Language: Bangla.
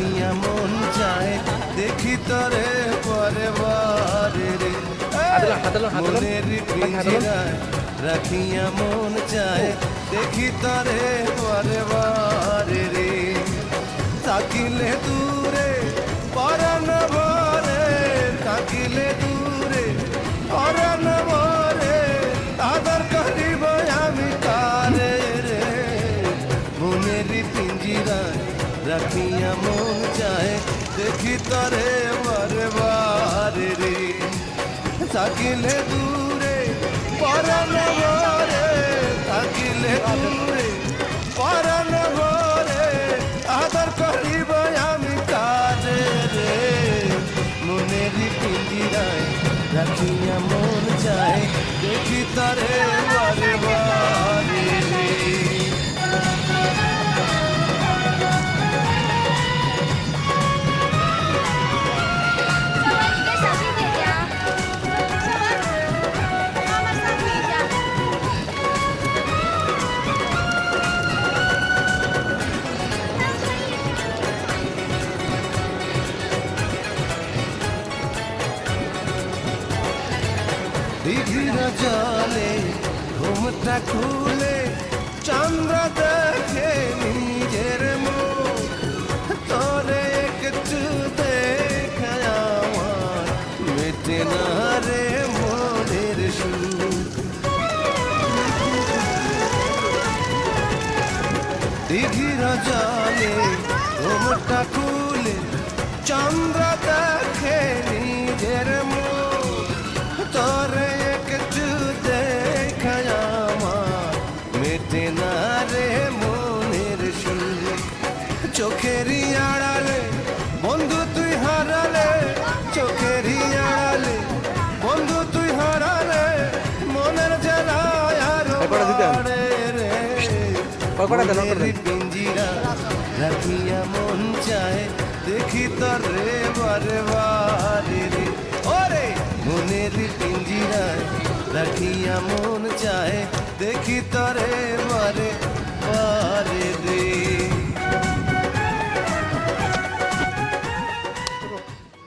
রাখিয়া মন চায় দেখি তরে পরে বারে রে মনের পিঞ্জিরায় রাখিয়া মন চায় দেখি তরে পরে বারে রে থাকিলে দূরে পরাণ ভরে থাকিলে দূরে পরাণ ভরে আদর করিব আমি কারে রে মনের পিঞ্জিরায় রাখিয়া মন চায় দেখি তরে বারে বারে রে থাকিলে দূরে পরাণ ভরে থাকিলে দূরে পরাণ ভরে আদর করিব আমি কারে রে মনের পিঞ্জিরায় রাখিয়া মন চায় দেখি তরে বারে বারে রে দিঘির জলে ঘুমটা খুলে চন্দ্র দেখে নিজের মুখ তোরে একটু দেখায় আমার মেটে না রে মনের সুখ দিঘির জলে ঘুমটা খুলে চন্দ্র দেখে নিজের মুখ তোরে একটু দেখায় আমার মেটে না রে মনের সুখ চোখেরই আড়ালে বন্ধু তুই হারালে চোখেরই আড়ালে বন্ধু তুই হারালে মনের জ্বালায় আরো বাড়ে রে মনের পিঞ্জিরা রাখিয়া মন চায় দেখি তরে বারে বারে রে ওরে মনের পিঞ্জিরায় রাখিয়া মন চায় দেখি তরে বারে বারে রে